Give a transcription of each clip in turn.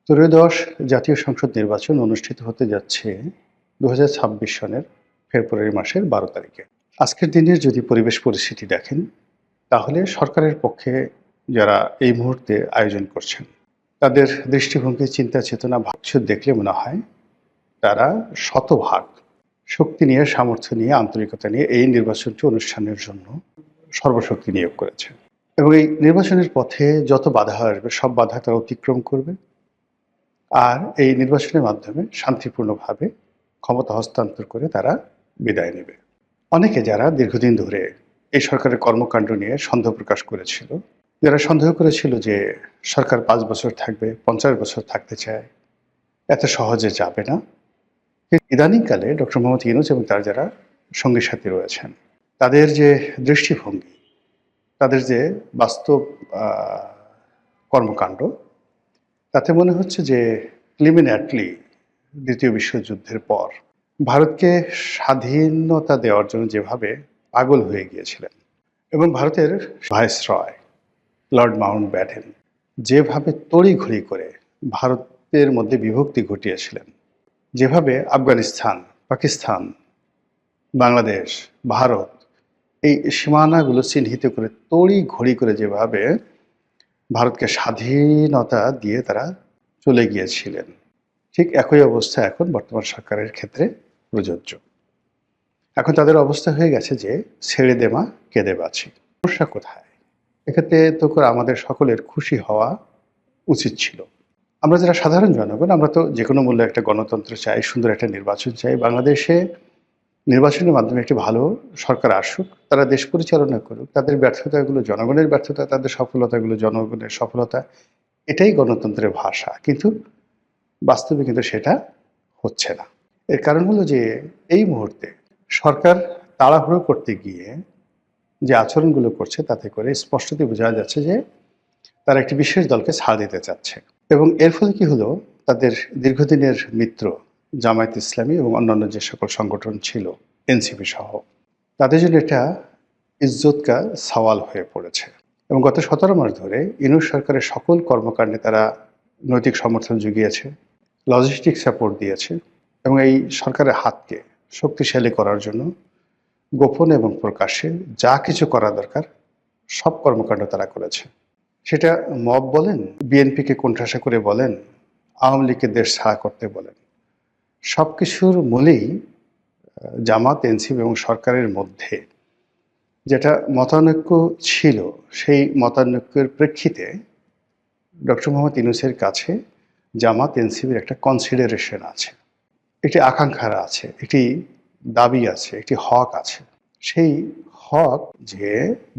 ত্রয়োদশ জাতীয় সংসদ নির্বাচন অনুষ্ঠিত হতে যাচ্ছে ২০২৬ সনের ফেব্রুয়ারি মাসের ১২ তারিখে। আজকের দিনের যদি পরিবেশ পরিস্থিতি দেখেন, তাহলে সরকারের পক্ষে যারা এই মুহূর্তে আয়োজন করছেন, তাদের দৃষ্টিভঙ্গি, চিন্তা চেতনা, ভাবছ দেখলে মনে হয় তারা শতভাগ শক্তি নিয়ে, সামর্থ্য নিয়ে, আন্তরিকতা নিয়ে এই নির্বাচনটি অনুষ্ঠানের জন্য সর্বশক্তি নিয়োগ করেছে। এবং এই নির্বাচনের পথে যত বাধা আসবে সব বাধা তারা অতিক্রম করবে। আর এই নির্বাচনের মাধ্যমে শান্তিপূর্ণভাবে ক্ষমতা হস্তান্তর করে তারা বিদায় নেবে। অনেকে যারা দীর্ঘদিন ধরে এই সরকারের কর্মকাণ্ড নিয়ে সন্দেহ প্রকাশ করেছিল, যারা সন্দেহ করেছিল যে সরকার ৫ বছর থাকবে, ৫০ বছর থাকতে চায়, এত সহজে যাবে না, ইদানিংকালে ডক্টর মোহাম্মদ ইউনূস এবং তার যারা সঙ্গী সাথী রয়েছেন, তাদের যে দৃষ্টিভঙ্গি, তাদের যে বাস্তব কর্মকাণ্ড, তাতে মনে হচ্ছে যে প্রিলিমিনারিলি দ্বিতীয় বিশ্বযুদ্ধের পর ভারতকে স্বাধীনতা দেওয়ার জন্য যেভাবে পাগল হয়ে গিয়েছিলেন এবং ভারতের ভাইসরয় লর্ড মাউন্টব্যাটেন যেভাবে তড়িঘড়ি করে ভারতের মধ্যে বিভক্তি ঘটিয়েছিলেন, যেভাবে আফগানিস্তান, পাকিস্তান, বাংলাদেশ, ভারত এই সীমানাগুলো চিহ্নিত করে তড়িঘড়ি করে যেভাবে ভারতকে স্বাধীনতা দিয়ে তারা চলে গিয়েছিলেন, ঠিক একই অবস্থা এখন বর্তমান সরকারের ক্ষেত্রে প্রযোজ্য। এখন তাদের অবস্থা হয়ে গেছে যে ছেড়ে দেমা কেঁদে বাঁচি। সমস্যা কোথায়? এক্ষেত্রে তো করে আমাদের সকলের খুশি হওয়া উচিত ছিল। আমরা যারা সাধারণ জনগণ, আমরা তো যে কোনো মূল্যে একটা গণতন্ত্র চাই, সুন্দর একটা নির্বাচন চাই। বাংলাদেশে নির্বাচনের মাধ্যমে একটি ভালো সরকার আসুক, তারা দেশ পরিচালনা করুক, তাদের ব্যর্থতাগুলো জনগণের ব্যর্থতা, তাদের সফলতাগুলো জনগণের সফলতা, এটাই গণতন্ত্রের ভাষা। কিন্তু বাস্তবে কিন্তু সেটা হচ্ছে না। এর কারণ হলো যে এই মুহূর্তে সরকার তাড়াহুড়ো করতে গিয়ে যে আচরণগুলো করছে, তাতে করে স্পষ্টতই বোঝা যাচ্ছে যে তারা একটি বিশেষ দলকে ছাড় দিতে চাচ্ছে। এবং এর ফলে কি হলো, তাদের দীর্ঘদিনের মিত্র জামায়াত ইসলামী এবং অন্যান্য যে সকল সংগঠন ছিল, এনসিপি সহ, তাদের জন্য এটা ইজ্জত কা সওয়াল হয়ে পড়েছে। এবং গত ১৭ মাস ধরে ইউনূস সরকারের সকল কর্মকাণ্ডে তারা নৈতিক সমর্থন জুগিয়েছে, লজিস্টিক সাপোর্ট দিয়েছে এবং এই সরকারের হাতকে শক্তিশালী করার জন্য গোপন এবং প্রকাশ্যে যা কিছু করা দরকার সব কর্মকাণ্ড তারা করেছে। সেটা মব বলেন, বিএনপিকে কোণঠাসা করে বলেন, আওয়ামী লীগকে দেশ ছাড়া করতে বলেন, সব কিছুর মূলেই জামাত, এনসিপি এবং সরকারের মধ্যে যেটা মতানৈক্য ছিল, সেই মতানৈক্যের প্রেক্ষিতে ডক্টর মোহাম্মদ ইউনূসের কাছে জামাত, এনসিপির একটা কনসিডারেশন আছে, একটি আকাঙ্ক্ষা আছে, একটি দাবি আছে, একটি হক আছে। সেই হক যে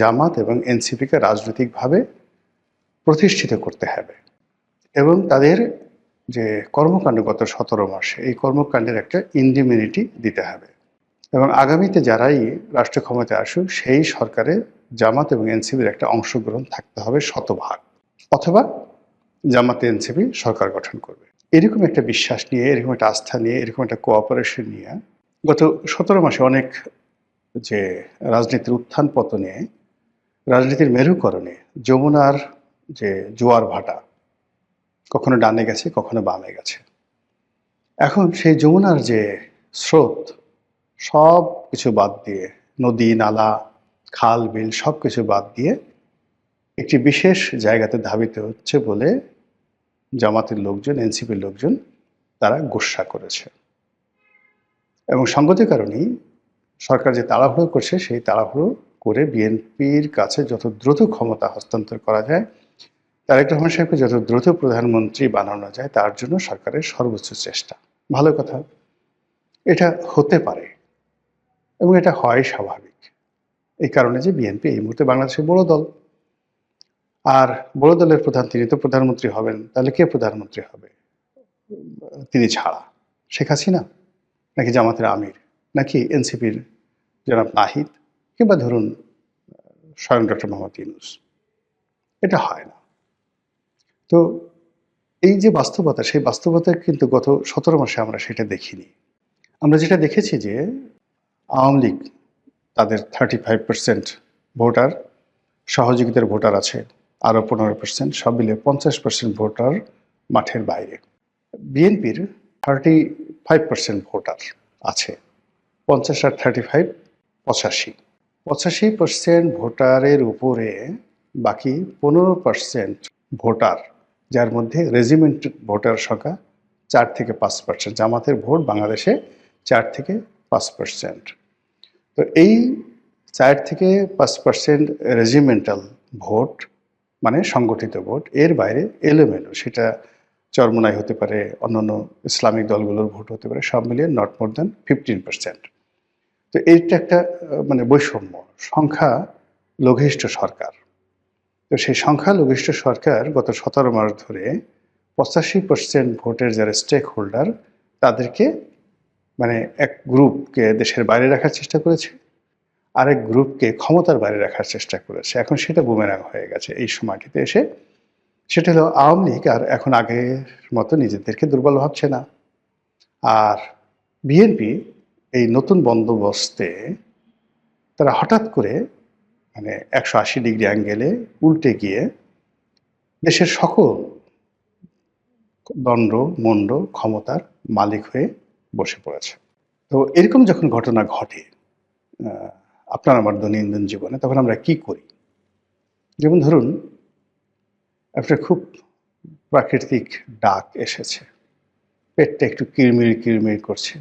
জামাত এবং এনসিপিকে রাজনৈতিকভাবে প্রতিষ্ঠিত করতে হবে এবং তাদের যে কর্মকাণ্ড গত ১৭ মাসে, এই কর্মকাণ্ডের একটা ইন্ডিমিউনিটি দিতে হবে এবং আগামীতে যারাই রাষ্ট্র ক্ষমতায় আসুক, সেই সরকারে জামাত এবং এনসিপির একটা অংশগ্রহণ থাকতে হবে শতভাগ, অথবা জামাত এনসিপি সরকার গঠন করবে। এরকম একটা বিশ্বাস নিয়ে, এরকম একটা আস্থা নিয়ে, এরকম একটা কোঅপারেশন নিয়ে গত ১৭ মাসে অনেক যে রাজনীতির উত্থান পতনে, রাজনীতির মেরুকরণে যমুনার যে জোয়ার ভাটা, কখনো ডানে গেছে, কখনো বামে গেছে। এখন সেই যমুনার যে স্রোত, সব কিছু বাদ দিয়ে, নদী, নালা, খাল, বিল সব কিছু বাদ দিয়ে একটি বিশেষ জায়গাতে ধাবিত হচ্ছে বলে জামাতের লোকজন, এনসিপির লোকজন তারা গোস্বা করেছে। এবং সঙ্গতির কারণেই সরকার যে তাড়াহুড়ো করছে, সেই তাড়াহুড়ো করে বিএনপির কাছে যত দ্রুত ক্ষমতা হস্তান্তর করা যায়, তারেক রহমান সাহেবকে যত দ্রুত প্রধানমন্ত্রী বানানো যায়, তার জন্য সরকারের সর্বোচ্চ চেষ্টা। ভালো কথা, এটা হতে পারে এবং এটা হয় স্বাভাবিক। এই কারণে যে বিএনপি এই মুহূর্তে বাংলাদেশের বড় দল, আর বড় দলের প্রধান তিনি তো প্রধানমন্ত্রী হবেন, তাহলে কে প্রধানমন্ত্রী হবে তিনি ছাড়া? শেখ হাসিনা, নাকি জামাতের আমির, নাকি এনসিপির জনাব নাহিদ, কিংবা ধরুন স্বয়ং ডক্টর মোহাম্মদ ইউনূস? এটা হয় না। তো এই যে বাস্তবতা, সেই বাস্তবতা কিন্তু গত ১৭ মাসে আমরা সেটা দেখিনি। আমরা যেটা দেখেছি যে আওয়ামী লীগ তাদের 35% ভোটার, সহযোগিতার ভোটার আছে আরও 15%, সব মিলিয়ে 50% ভোটার মাঠের বাইরে। বিএনপির 35% ভোটার আছে, 50 আর 35 85। 85% ভোটারের উপরে বাকি 15% ভোটার, যার মধ্যে রেজিমেন্ট ভোটার সংখ্যা 4 থেকে 5%। জামাতের ভোট বাংলাদেশে 4 থেকে 5%। তো এই 4 থেকে 5% রেজিমেন্টাল ভোট মানে সংগঠিত ভোট, এর বাইরে এলোমেলো, সেটা চরমোনাই হতে পারে, অন্যান্য ইসলামিক দলগুলোর ভোট হতে পারে, সব মিলিয়ে নট মোর দ্যান 15%। তো এইটা একটা মানে বৈষম্য, সংখ্যা লঘিষ্ঠ সরকার। তো সেই সংখ্যা লঘিষ্ঠ সরকার গত 17 মাস ধরে 85% ভোটের যারা স্টেক হোল্ডার তাদেরকে মানে এক গ্রুপকে দেশের বাইরে রাখার চেষ্টা করেছে, আরেক গ্রুপকে ক্ষমতার বাইরে রাখার চেষ্টা করেছে। এখন সেটা বুমেরাং হয়ে গেছে এই সময়টিতে এসে। সেটা হলো আওয়ামী লীগ আর এখন আগের মতো নিজেদেরকে দুর্বল ভাবছে না। আর বিএনপি এই নতুন বন্দোবস্তে তারা হঠাৎ করে মানে 180 ডিগ্রি অ্যাঙ্গেলে উল্টে গিয়ে দেশের সকল দণ্ড মণ্ড ক্ষমতার মালিক হয়ে বসে পড়েছে। তো এরকম যখন ঘটনা ঘটে আপনার আমার দৈনন্দিন জীবনে, তখন আমরা কি করি? যেমন ধরুন, একটা খুব প্রাকৃতিক ডাক এসেছে, পেটটা একটু কিরমির কিরমির করছে,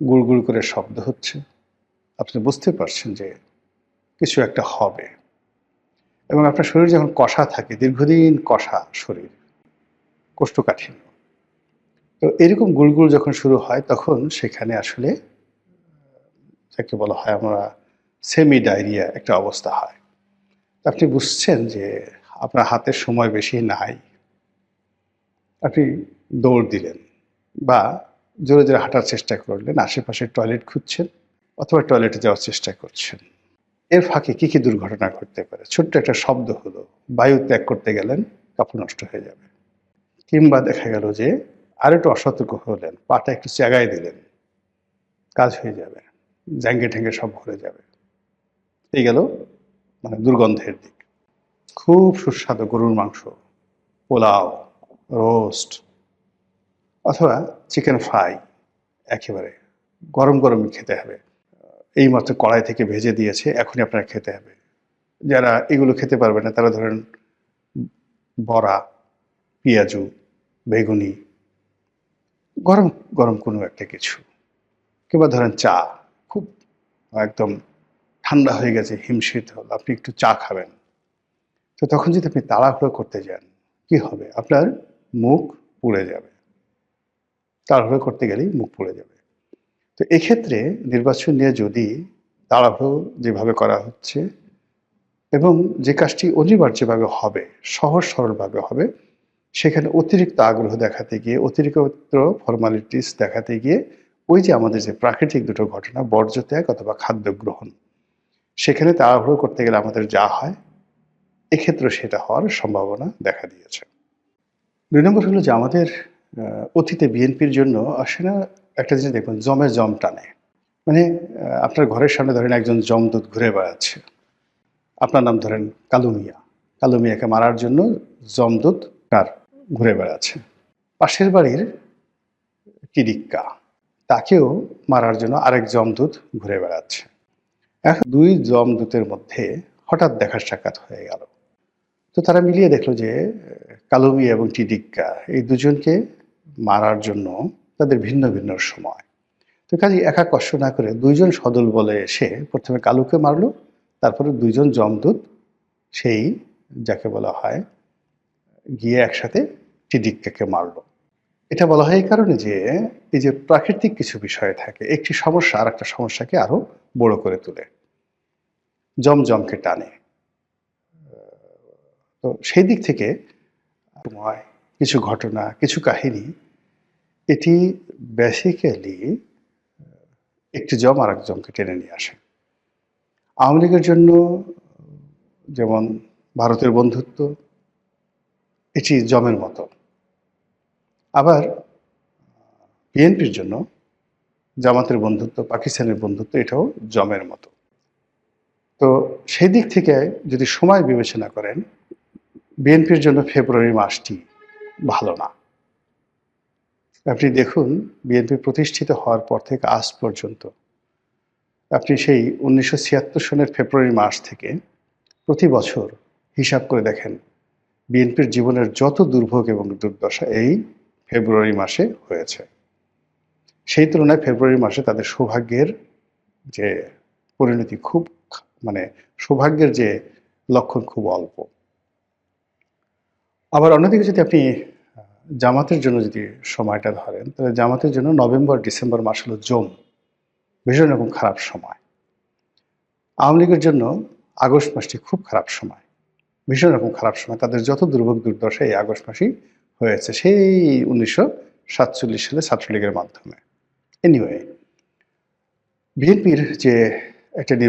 গুড়গুড় করে শব্দ হচ্ছে, আপনি বুঝতে পারছেন যে কিছু একটা হবে। এবং আপনার শরীর যখন কষা থাকে, দীর্ঘদিন কষা শরীর, কোষ্ঠকাঠিন্য, তো এরকম গুড়গুড় যখন শুরু হয়, তখন সেখানে আসলে যাকে বলা হয় আমরা সেমি ডায়রিয়া একটা অবস্থা হয়। আপনি বুঝছেন যে আপনার হাতের সময় বেশি নাই, আপনি দৌড় দিলেন বা জোরে জোরে হাঁটার চেষ্টা করলেন, আশেপাশে টয়লেট খুঁজছেন অথবা টয়লেটে যাওয়ার চেষ্টা করছেন। এর ফাঁকে কি কি দুর্ঘটনা ঘটতে পারে? ছোট্ট একটা শব্দ হলো, বায়ু ত্যাগ করতে গেলেন, কাপড় নষ্ট হয়ে যাবে। কিংবা দেখা গেল যে আর একটু অসতর্ক হলেন, পাটা একটু চেগায় দিলেন, কাজ হয়ে যাবে, জ্যাঙ্গে ঠ্যাঙ্গে সব ভরে যাবে। এই গেল মানে দুর্গন্ধের দিক। খুব সুস্বাদু গরুর মাংস, পোলাও, রোস্ট অথবা চিকেন ফ্রাই একেবারে গরম গরমই খেতে হবে, এইমাত্র কড়াই থেকে ভেজে দিয়েছে, এখনই আপনার খেতে হবে। যারা এগুলো খেতে পারবে না তারা ধরেন বড়া, পেঁয়াজু, বেগুনি, গরম গরম কোনো একটা কিছু, কিংবা ধরেন চা, খুব একদম ঠান্ডা হয়ে গেছে, হিমশীত হল, আপনি একটু চা খাবেন। তো তখন যদি আপনি তাড়াহুড়ো করতে যান, কি হবে? আপনার মুখ পুড়ে যাবে, তাড়াহুড়ো করতে গেলেই মুখ পুড়ে যাবে। তো এক্ষেত্রে নির্বাচন নিয়ে যদি তাড়াহুড়ো যেভাবে করা হচ্ছে এবং যে কাজটি অনিবার্যভাবে হবে, সহজ সরলভাবে হবে, সেখানে অতিরিক্ত আগ্রহ দেখাতে গিয়ে, অতিরিক্ত ফর্মালিটিস দেখাতে গিয়ে, ওই যে আমাদের যে প্রাকৃতিক দুটো ঘটনা, বর্জ্য ত্যাগ অথবা খাদ্য গ্রহণ, সেখানে তাড়াহুড়ো করতে গেলে আমাদের যা হয়, এক্ষেত্রে সেটা হওয়ার সম্ভাবনা দেখা দিয়েছে। ২ নম্বর হলো যে আমাদের অতীতে বিএনপির জন্য আসলে একটা জিনিস দেখবেন, জমে জম টানে। মানে আপনার ঘরের সামনে ধরেন একজন জমদূত ঘুরে বেড়াচ্ছে, আপনার নাম ধরেন কালু মিয়া, কালু মিয়াকে মারার জন্য জমদূত তার ঘুরে বেড়াচ্ছে। পাশের বাড়ির টিডিক্কা, তাকেও মারার জন্য আরেক জমদূত ঘুরে বেড়াচ্ছে। এখন 2 জমদূতের মধ্যে হঠাৎ দেখা সাক্ষাৎ হয়ে গেল। তো তারা মিলিয়ে দেখলো যে কালু মিয়া এবং টিডিক্কা এই দুজনকে মারার জন্য তাদের ভিন্ন ভিন্ন সময়। তো কাজেই একা কষ্ট না করে 2 জন সদল বলে এসে প্রথমে কালুকে মারলো, তারপরে 2 জন জমদূত সেই যাকে বলা হয় গিয়ে একসাথে টিডিক্কাকে মারলো। এটা বলা হয় এই কারণে যে এই যে প্রাকৃতিক কিছু বিষয় থাকে, একটি সমস্যা আর একটা সমস্যাকে আরো বড় করে তোলে, জমজমকে টানে। তো সেই দিক থেকে সময়, কিছু ঘটনা, কিছু কাহিনী, এটি বেসিক্যালি একটি জম আর এক জমকে টেনে নিয়ে আসে। আওয়ামী লীগের জন্য যেমন ভারতের বন্ধুত্ব, এটি জমের মতো। আবার বিএনপির জন্য জামাতের বন্ধুত্ব, পাকিস্তানের বন্ধুত্ব, এটাও জমের মতো। তো সেই দিক থেকে যদি সময় বিবেচনা করেন, বিএনপির জন্য ফেব্রুয়ারি মাসটি ভালো না। আপনি দেখুন বিএনপি প্রতিষ্ঠিত হওয়ার পর থেকে আজ পর্যন্ত আপনি সেই ১৯৭৬ সনের ফেব্রুয়ারি মাস থেকে প্রতি বছর হিসাব করে দেখেন বিএনপির জীবনের যত দুর্ভোগ এবং দুর্দশা এই ফেব্রুয়ারি মাসে হয়েছে। সেই তুলনায় ফেব্রুয়ারি মাসে তাদের সৌভাগ্যের যে পরিণতি খুব মানে সৌভাগ্যের যে লক্ষণ খুব অল্প। আবার অন্যদিকে যদি আপনি জামাতের জন্য যদি সময়টা ধরেন, তাহলে জামাতের জন্য নভেম্বর, ডিসেম্বর মাস হলো ভীষণ রকম খারাপ সময়। আওয়ামী লীগের জন্য আগস্ট মাসটি খুব খারাপ সময়, ভীষণ রকম খারাপ সময়। তাদের যত দুর্ভোগ দুর্দশা এই আগস্ট মাসেই হয়েছে, সেই ১৯৪৭ সালে ছাত্রলীগের মাধ্যমে। এনিওয়ে, বিএনপির যে একটা